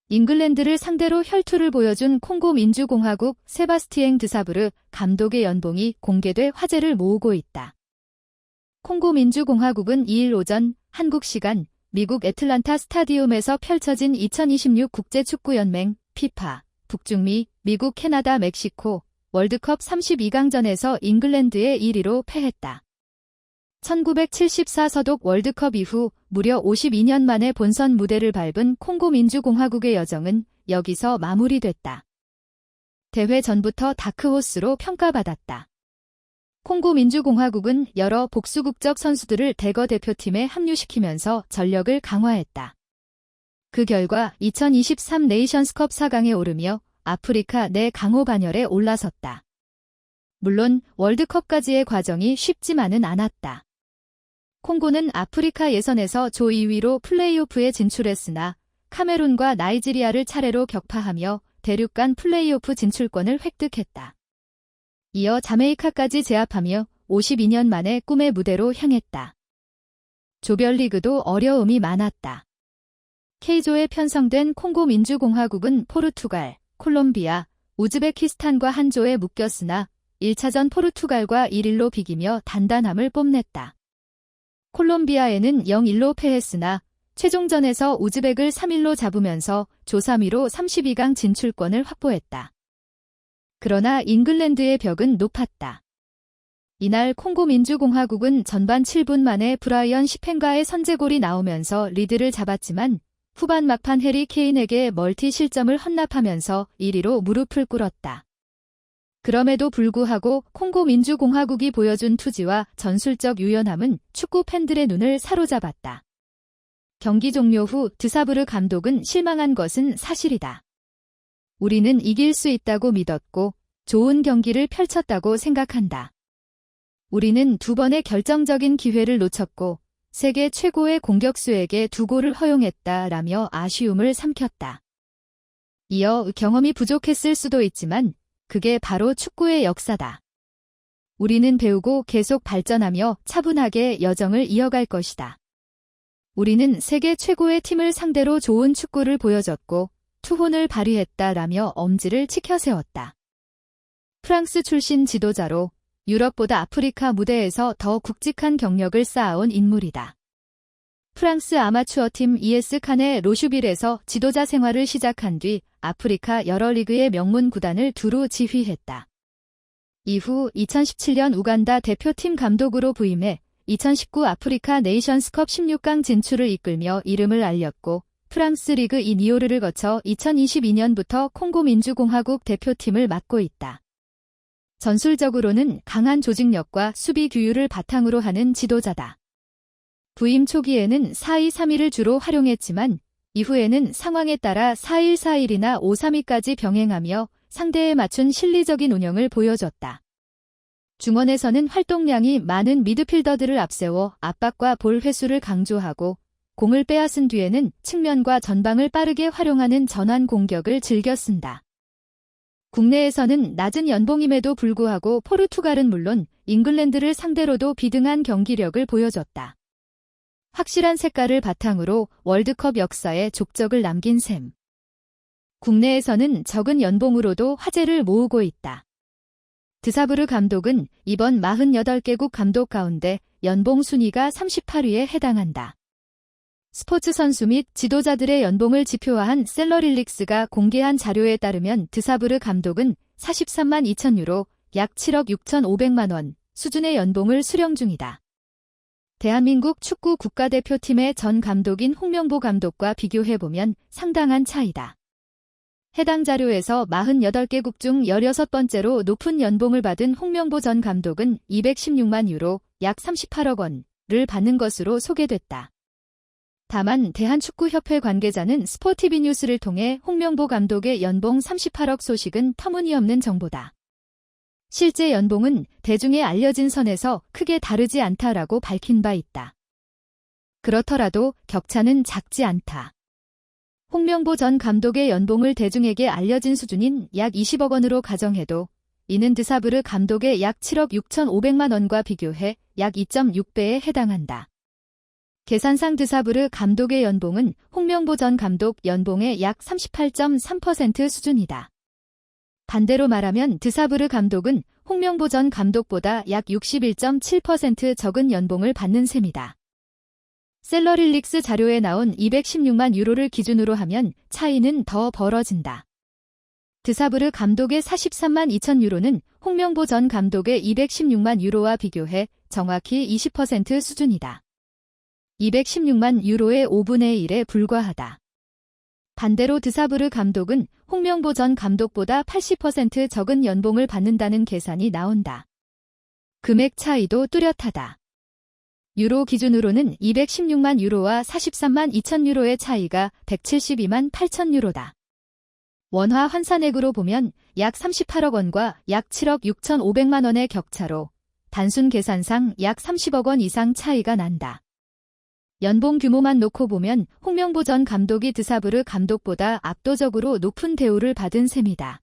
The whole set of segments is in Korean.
잉글랜드를 상대로 혈투를 보여준 콩고 민주공화국 세바스티엥 드사브르 감독의 연봉이 공개돼 화제를 모으고 있다. 콩고 민주공화국은 2일 오전 한국 시간 미국 애틀란타 스타디움에서 펼쳐진 2026 국제축구연맹 피파 북중미, 미국, 캐나다, 멕시코 월드컵 32강전에서 잉글랜드에 1-2로 패했다. 1974 서독 월드컵 이후 무려 52년 만에 본선 무대를 밟은 콩고 민주공화국의 여정은 여기서 마무리됐다. 대회 전부터 다크호스로 평가받았다. 콩고 민주공화국은 여러 복수국적 선수들을 대거 대표팀에 합류시키면서 전력을 강화했다. 그 결과 2023 네이션스컵 4강에 오르며 아프리카 내 강호 반열에 올라섰다. 물론 월드컵까지의 과정이 쉽지만은 않았다. 콩고는 아프리카 예선에서 조 2위로 플레이오프에 진출했으나 카메룬과 나이지리아를 차례로 격파하며 대륙 간 플레이오프 진출권을 획득했다. 이어 자메이카까지 제압하며 52년 만에 꿈의 무대로 향했다. 조별리그도 어려움이 많았다. K조에 편성된 콩고 민주공화국은 포르투갈, 콜롬비아, 우즈베키스탄과 한 조에 묶였으나 1차전 포르투갈과 1-1로 비기며 단단함을 뽐냈다. 콜롬비아에는 0-1로 패했으나 최종전에서 우즈벡을 3-1로 잡으면서 조 3위로 32강 진출권을 확보했다. 그러나 잉글랜드의 벽은 높았다. 이날 콩고 민주공화국은 전반 7분 만에 브라이언 시펜가의 선제골이 나오면서 리드를 잡았지만 후반 막판 해리 케인에게 멀티 실점을 헌납하면서 1-2로 무릎을 꿇었다. 그럼에도 불구하고 콩고 민주공화국이 보여준 투지와 전술적 유연함은 축구 팬들의 눈을 사로잡았다. 경기 종료 후 드사브르 감독은 실망한 것은 사실이다. 우리는 이길 수 있다고 믿었고 좋은 경기를 펼쳤다고 생각한다. 우리는 2번의 결정적인 기회를 놓쳤고 세계 최고의 공격수에게 2골을 허용했다라며 아쉬움을 삼켰다. 이어 경험이 부족했을 수도 있지만 그게 바로 축구의 역사다. 우리는 배우고 계속 발전하며 차분하게 여정을 이어갈 것이다. 우리는 세계 최고의 팀을 상대로 좋은 축구를 보여줬고 투혼을 발휘했다라며 엄지를 치켜세웠다. 프랑스 출신 지도자로 유럽보다 아프리카 무대에서 더 굵직한 경력을 쌓아온 인물이다. 프랑스 아마추어팀 ES 칸의 로슈빌에서 지도자 생활을 시작한 뒤 아프리카 여러 리그의 명문 구단을 두루 지휘했다. 이후 2017년 우간다 대표팀 감독으로 부임해 2019 아프리카 네이션스컵 16강 진출을 이끌며 이름을 알렸고 프랑스 리그 2 니오르를 거쳐 2022년부터 콩고 민주공화국 대표팀을 맡고 있다. 전술적으로는 강한 조직력과 수비 규율을 바탕으로 하는 지도자다. 부임 초기에는 4-2-3-1을 주로 활용했지만 이후에는 상황에 따라 4-1-4-1이나 5-3-2까지 병행하며 상대에 맞춘 실리적인 운영을 보여줬다. 중원에서는 활동량이 많은 미드필더들을 앞세워 압박과 볼 회수를 강조하고 공을 빼앗은 뒤에는 측면과 전방을 빠르게 활용하는 전환 공격을 즐겨 쓴다. 국내에서는 낮은 연봉임에도 불구하고 포르투갈은 물론 잉글랜드를 상대로도 비등한 경기력을 보여줬다. 확실한 색깔을 바탕으로 월드컵 역사에 족적을 남긴 셈. 국내에서는 적은 연봉으로도 화제를 모으고 있다. 드사브르 감독은 이번 48개국 감독 가운데 연봉 순위가 38위에 해당한다. 스포츠 선수 및 지도자들의 연봉을 지표화한 셀러릴릭스가 공개한 자료에 따르면 드사브르 감독은 43만 2천 유로, 약 7억 6,500만 원 수준의 연봉을 수령 중이다. 대한민국 축구 국가대표팀의 전 감독인 홍명보 감독과 비교해보면 상당한 차이다. 해당 자료에서 48개국 중 16번째로 높은 연봉을 받은 홍명보 전 감독은 216만 유로, 약 38억 원을 받는 것으로 소개됐다. 다만 대한축구협회 관계자는 스포티비뉴스를 통해 홍명보 감독의 연봉 38억 소식은 터무니없는 정보다. 실제 연봉은 대중에 알려진 선에서 크게 다르지 않다라고 밝힌 바 있다. 그렇더라도 격차는 작지 않다. 홍명보 전 감독의 연봉을 대중에게 알려진 수준인 약 20억 원으로 가정해도 이는 드사브르 감독의 약 7억 6,500만 원과 비교해 약 2.6배에 해당한다. 계산상 드사부르 감독의 연봉은 홍명보 전 감독 연봉의 약 38.3% 수준이다. 반대로 말하면 드사부르 감독은 홍명보 전 감독보다 약 61.7% 적은 연봉을 받는 셈이다. 셀러릴릭스 자료에 나온 216만 유로를 기준으로 하면 차이는 더 벌어진다. 드사부르 감독의 43만 2천 유로는 홍명보 전 감독의 216만 유로와 비교해 정확히 20% 수준이다. 216만 유로의 5분의 1에 불과하다. 반대로 드사부르 감독은 홍명보 전 감독보다 80% 적은 연봉을 받는다는 계산이 나온다. 금액 차이도 뚜렷하다. 유로 기준으로는 216만 유로와 43만 2천 유로의 차이가 172만 8천 유로다. 원화 환산액으로 보면 약 38억 원과 약 7억 6천5백만 원의 격차로 단순 계산상 약 30억 원 이상 차이가 난다. 연봉 규모만 놓고 보면 홍명보 전 감독이 드사부르 감독보다 압도적으로 높은 대우를 받은 셈이다.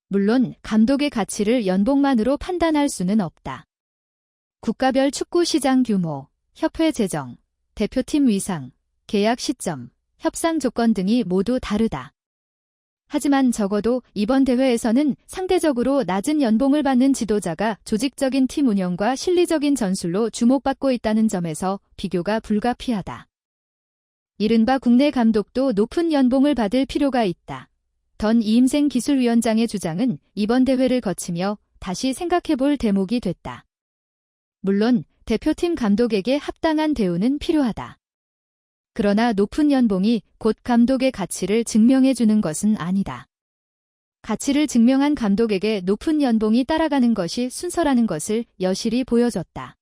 물론 감독의 가치를 연봉만으로 판단할 수는 없다. 국가별 축구 시장 규모, 협회 재정, 대표팀 위상, 계약 시점, 협상 조건 등이 모두 다르다. 하지만 적어도 이번 대회에서는 상대적으로 낮은 연봉을 받는 지도자가 조직적인 팀 운영과 실리적인 전술로 주목받고 있다는 점에서 비교가 불가피하다. 이른바 국내 감독도 높은 연봉을 받을 필요가 있다. 던 이임생 기술위원장의 주장은 이번 대회를 거치며 다시 생각해볼 대목이 됐다. 물론 대표팀 감독에게 합당한 대우는 필요하다. 그러나 높은 연봉이 곧 감독의 가치를 증명해주는 것은 아니다. 가치를 증명한 감독에게 높은 연봉이 따라가는 것이 순서라는 것을 여실히 보여줬다.